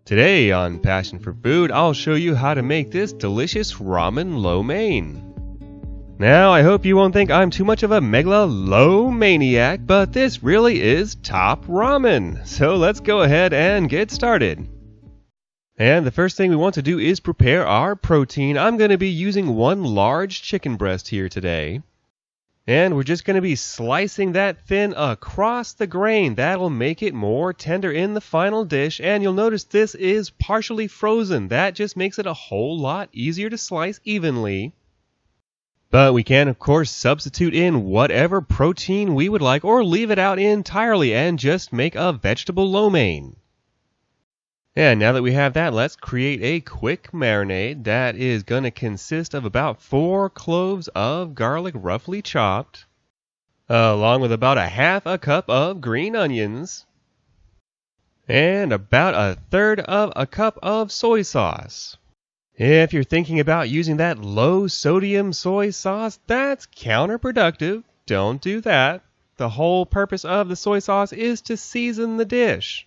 Today on Passion for Food, I'll show you how to make this delicious ramen lo mein. Now, I hope you won't think I'm too much of a megalomaniac, but this really is top ramen. So let's go ahead and get started. And the first thing we want to do is prepare our protein. I'm going to be using one large chicken breast here today. And we're just going to be slicing that thin across the grain. That'll make it more tender in the final dish. And you'll notice this is partially frozen. That just makes it a whole lot easier to slice evenly. But we can, of course, substitute in whatever protein we would like or leave it out entirely and just make a vegetable lo mein. And now that we have that, let's create a quick marinade that is going to consist of about 4 cloves of garlic roughly chopped, along with about a cup of green onions, and about 1/3 of a cup of soy sauce. If you're thinking about using that low sodium soy sauce, that's counterproductive. Don't do that. The whole purpose of the soy sauce is to season the dish.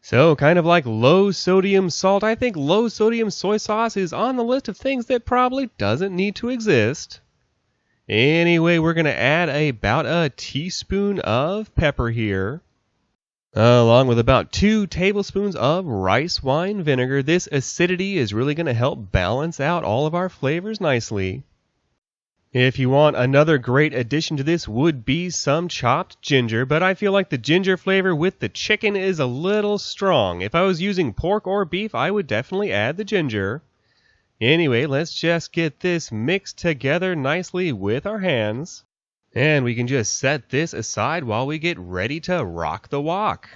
So, kind of like low sodium salt, I think low sodium soy sauce is on the list of things that probably doesn't need to exist. Anyway, we're going to add about a teaspoon of pepper here, along with about 2 tablespoons of rice wine vinegar. This acidity is really going to help balance out all of our flavors nicely. If you want, another great addition to this would be some chopped ginger, but I feel like the ginger flavor with the chicken is a little strong. If I was using pork or beef, I would definitely add the ginger. Anyway, let's just get this mixed together nicely with our hands. And we can just set this aside while we get ready to rock the wok.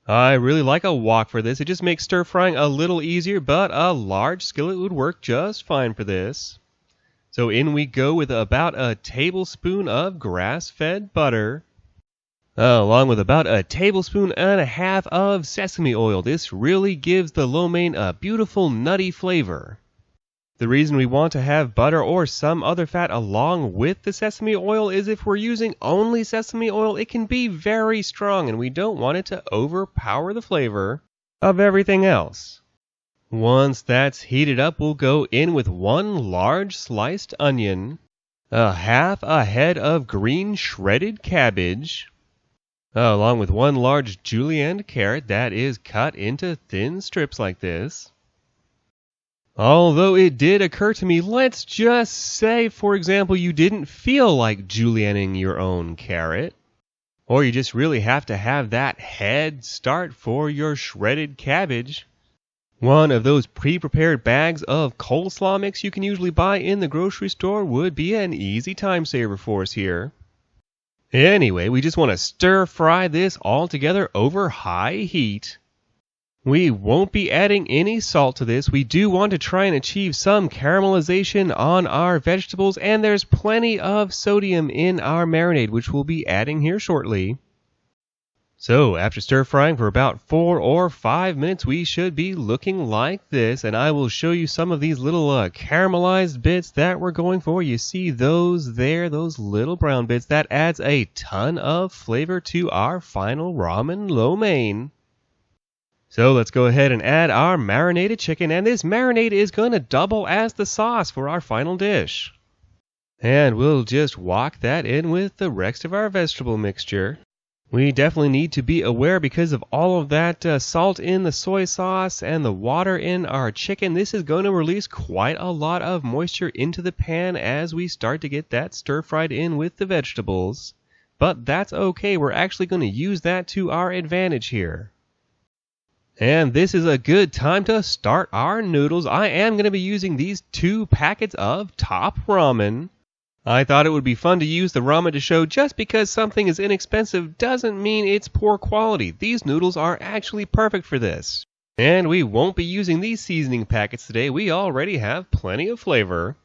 I really like a wok for this. It just makes stir frying a little easier, but a large skillet would work just fine for this. So in we go with about a tablespoon of grass-fed butter, along with about 1.5 tablespoons of sesame oil. This really gives the lo mein a beautiful nutty flavor. The reason we want to have butter or some other fat along with the sesame oil is if we're using only sesame oil, it can be very strong and we don't want it to overpower the flavor of everything else. Once that's heated up, we'll go in with 1 large sliced onion, half a head of green shredded cabbage, along with 1 large julienne carrot that is cut into thin strips like this. Although it did occur to me, let's just say, for example, you didn't feel like julienning your own carrot, or you just really have to have that head start for your shredded cabbage. One of those pre-prepared bags of coleslaw mix you can usually buy in the grocery store would be an easy time saver for us here. Anyway, we just want to stir fry this all together over high heat. We won't be adding any salt to this. We do want to try and achieve some caramelization on our vegetables, and there's plenty of sodium in our marinade, which we'll be adding here shortly. So, after stir frying for about 4 or 5 minutes, we should be looking like this, and I will show you some of these little caramelized bits that we're going for. You see those there, those little brown bits. That adds a ton of flavor to our final ramen lo mein. So let's go ahead and add our marinated chicken, and this marinade is going to double as the sauce for our final dish. And we'll just wok that in with the rest of our vegetable mixture. We definitely need to be aware because of all of that salt in the soy sauce and the water in our chicken. This is going to release quite a lot of moisture into the pan as we start to get that stir-fried in with the vegetables. But that's okay. We're actually going to use that to our advantage here. And this is a good time to start our noodles. I am going to be using these 2 packets of top ramen. I thought it would be fun to use the ramen to show just because something is inexpensive doesn't mean it's poor quality. These noodles are actually perfect for this. And we won't be using these seasoning packets today. We already have plenty of flavor.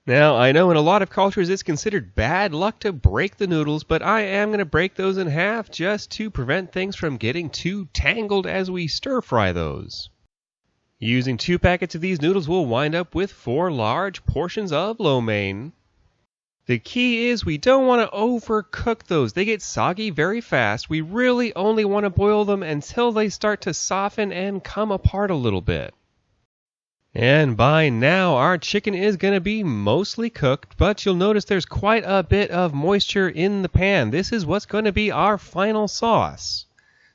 Now, I know in a lot of cultures it's considered bad luck to break the noodles, but I am going to break those in half just to prevent things from getting too tangled as we stir fry those. Using 2 packets of these noodles, we'll wind up with 4 large portions of lo mein. The key is we don't want to overcook those. They get soggy very fast. We really only want to boil them until they start to soften and come apart a little bit. And by now our chicken is going to be mostly cooked, but you'll notice there's quite a bit of moisture in the pan. This is what's going to be our final sauce.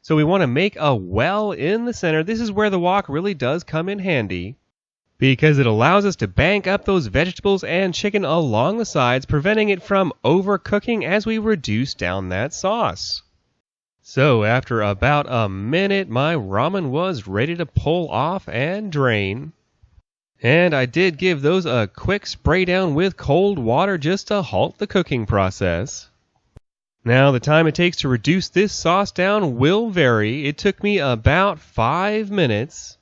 So we want to make a well in the center. This is where the wok really does come in handy, because it allows us to bank up those vegetables and chicken along the sides, preventing it from overcooking as we reduce down that sauce. So after about a minute, my ramen was ready to pull off and drain. And I did give those a quick spray down with cold water just to halt the cooking process. Now the time it takes to reduce this sauce down will vary. It took me about 5 minutes.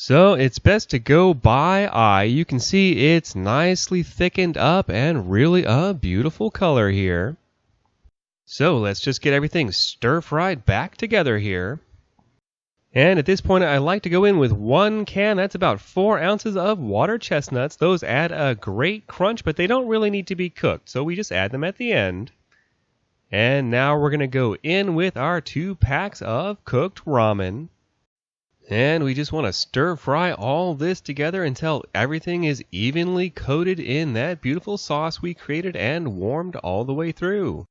So it's best to go by eye. You can see it's nicely thickened up and really a beautiful color here. So let's just get everything stir-fried back together here. And at this point, I like to go in with 1 can. That's about 4 ounces of water chestnuts. Those add a great crunch, but they don't really need to be cooked, so we just add them at the end. And now we're going to go in with our 2 packs of cooked ramen. And we just want to stir fry all this together until everything is evenly coated in that beautiful sauce we created and warmed all the way through.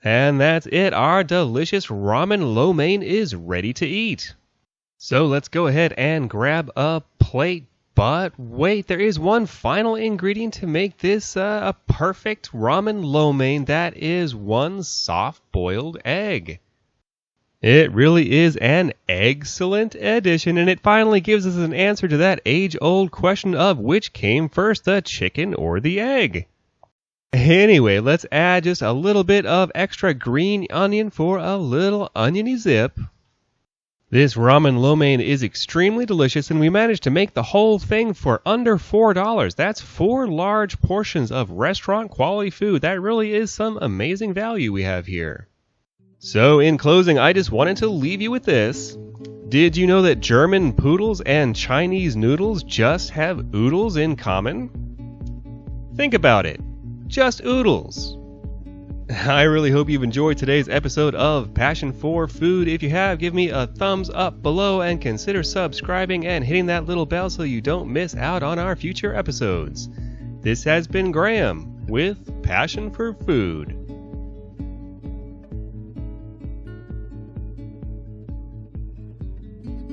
And that's it. Our delicious ramen lo mein is ready to eat. So let's go ahead and grab a plate. But wait, there is one final ingredient to make this a perfect ramen lo mein. That is 1 soft-boiled egg. It really is an excellent addition, and it finally gives us an answer to that age-old question of which came first, the chicken or the egg. Anyway, let's add just a little bit of extra green onion for a little oniony zip. This ramen lo mein is extremely delicious, and we managed to make the whole thing for under $4. That's 4 large portions of restaurant quality food. That really is some amazing value we have here. So in closing, I just wanted to leave you with this. Did you know that German poodles and Chinese noodles just have oodles in common? Think about it. Just oodles. I really hope you've enjoyed today's episode of Passion for Food. If you have, give me a thumbs up below and consider subscribing and hitting that little bell so you don't miss out on our future episodes. This has been Graham with Passion for Food.